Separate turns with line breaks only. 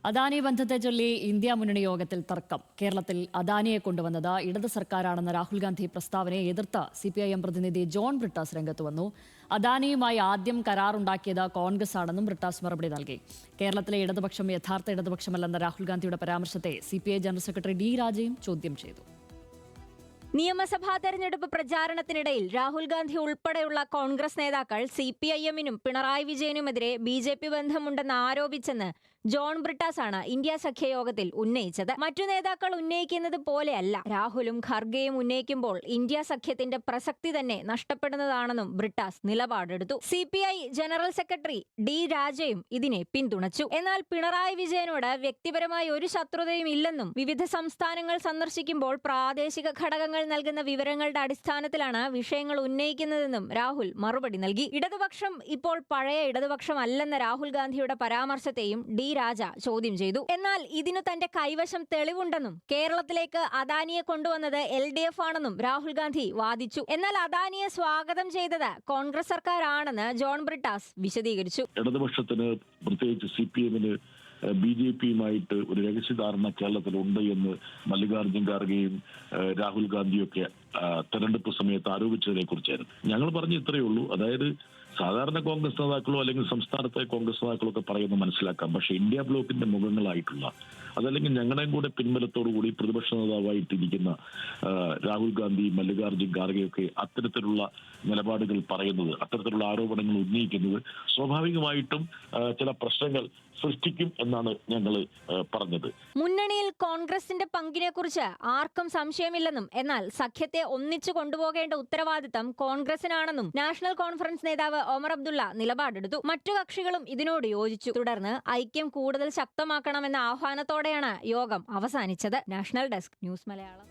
അദാനി ബന്ധത്തെ ചൊല്ലി ഇന്ത്യ മുന്നണി യോഗത്തിൽ തർക്കം. കേരളത്തിൽ അദാനിയെ കൊണ്ടുവന്നത് ഇടത് സർക്കാരാണെന്ന രാഹുൽ ഗാന്ധി പ്രസ്താവനയെ എതിർത്ത് സിപിഐഎം പ്രതിനിധി ജോൺ ബ്രിട്ടാസ് രംഗത്ത് വന്നു. അദാനിയുമായി ആദ്യം കരാറുണ്ടാക്കിയത് കോൺഗ്രസ് ആണെന്നും ബ്രിട്ടാസ് മറുപടി നൽകി. കേരളത്തിലെ ഇടതുപക്ഷം യഥാർത്ഥ ഇടതുപക്ഷമല്ലെന്ന രാഹുൽ ഗാന്ധിയുടെ പരാമർശത്തെ സിപിഐ ജനറൽ സെക്രട്ടറി ഡി രാജയും ചോദ്യം ചെയ്തു.
നിയമസഭാ തെരഞ്ഞെടുപ്പ് പ്രചാരണത്തിനിടയിൽ രാഹുൽ ഗാന്ധി ഉൾപ്പെടെയുള്ള കോൺഗ്രസ് നേതാക്കൾ സിപിഐഎമ്മിനും പിണറായി വിജയനുമെതിരെ ബിജെപി ബന്ധമുണ്ടെന്ന് ആരോപിച്ചെന്ന് ജോൺ ബ്രിട്ടാസാണ് ഇന്ത്യ സഖ്യയോഗത്തിൽ ഉന്നയിച്ചത്. മറ്റു നേതാക്കൾ ഉന്നയിക്കുന്നത് പോലെയല്ല രാഹുലും ഖർഗെയും ഉന്നയിക്കുമ്പോൾ ഇന്ത്യ സഖ്യത്തിന്റെ പ്രസക്തി തന്നെ നഷ്ടപ്പെടുന്നതാണെന്നും ബ്രിട്ടാസ് നിലപാടെടുത്തു. സിപിഐ ജനറൽ സെക്രട്ടറി ഡി രാജയും ഇതിനെ പിന്തുണച്ചു. എന്നാൽ പിണറായി വിജയനോട് വ്യക്തിപരമായി ഒരു ശത്രുതയും ഇല്ലെന്നും വിവിധ സംസ്ഥാനങ്ങൾ സന്ദർശിക്കുമ്പോൾ പ്രാദേശിക ഘടകങ്ങൾ നൽകുന്ന വിവരങ്ങളുടെ അടിസ്ഥാനത്തിലാണ് വിഷയങ്ങൾ ഉന്നയിക്കുന്നതെന്നും രാഹുൽ മറുപടി നൽകി. ഇടതുപക്ഷം ഇപ്പോൾ പഴയ ഇടതുപക്ഷമല്ലെന്ന രാഹുൽ ഗാന്ധിയുടെ പരാമർശത്തെയും ഡി രാജ ചോദ്യം ചെയ്തു. എന്നാൽ ഇതിനു തന്റെ കൈവശം തെളിവുണ്ടെന്നും കേരളത്തിലേക്ക് അദാനിയെ കൊണ്ടുവന്നത് LDF ആണെന്നും രാഹുൽ ഗാന്ധി വാദിച്ചു. എന്നാൽ അദാനിയെ സ്വാഗതം ചെയ്തത് കോൺഗ്രസ് സർക്കാരാണെന്ന് ജോൺ ബ്രിട്ടാസ് വിശദീകരിച്ചു.
ഇടതുപക്ഷത്തിന് പ്രത്യേകിച്ച് CPM-ന് BJP-യുമായിട്ട് ഒരു രഹസ്യധാരണ കേരളത്തിലുണ്ട് എന്ന് മല്ലികാർജ്ജുൻ ഖാർഗെയും രാഹുൽ ഗാന്ധിയൊക്കെ തെരഞ്ഞെടുപ്പ് സമയത്ത് ആരോപിച്ചതിനെ കുറിച്ചായിരുന്നു. ഞങ്ങൾ പറഞ്ഞ ഇത്രയേ ഉള്ളൂ. അതായത് സാധാരണ കോൺഗ്രസ് നേതാക്കളോ അല്ലെങ്കിൽ സംസ്ഥാനത്തെ കോൺഗ്രസ് നേതാക്കളോ ഒക്കെ പറയുന്നത് മനസ്സിലാക്കാം. പക്ഷേ ഇന്ത്യ ബ്ലോക്കിന്റെ മുഖങ്ങളായിട്ടുള്ള അതല്ലെങ്കിൽ ഞങ്ങളുടെയും കൂടെ പിൻബലത്തോടുകൂടി പ്രതിപക്ഷ നേതാവായിട്ടിരിക്കുന്ന രാഹുൽ ഗാന്ധി, മല്ലികാർജ്ജുൻ ഖാർഗെയൊക്കെ അത്തരത്തിലുള്ള നിലപാടുകൾ പറയുന്നത്, അത്തരത്തിലുള്ള ആരോപണങ്ങൾ ഉന്നയിക്കുന്നത് സ്വാഭാവികമായിട്ടും ചില പ്രശ്നങ്ങൾ സൃഷ്ടിക്കും എന്നാണ് ഞങ്ങൾ പറഞ്ഞത്.
മുന്നണിയിൽ കോൺഗ്രസിന്റെ പങ്കിനെക്കുറിച്ച് ആർക്കും സംശയമില്ലെന്നും എന്നാൽ സഖ്യത്തെ ഒന്നിച്ചു കൊണ്ടുപോകേണ്ട ഉത്തരവാദിത്തം കോൺഗ്രസിനാണെന്നും നാഷണൽ കോൺഫറൻസ് നേതാവ് ഒമർ അബ്ദുള്ള നിലപാടെടുത്തു. മറ്റു കക്ഷികളും ഇതിനോട് യോജിച്ചു. തുടർന്ന് ഐക്യം കൂടുതൽ ശക്തമാക്കണമെന്ന ആഹ്വാനത്തോടെയാണ് യോഗം അവസാനിച്ചത്. National desk news Malayalam.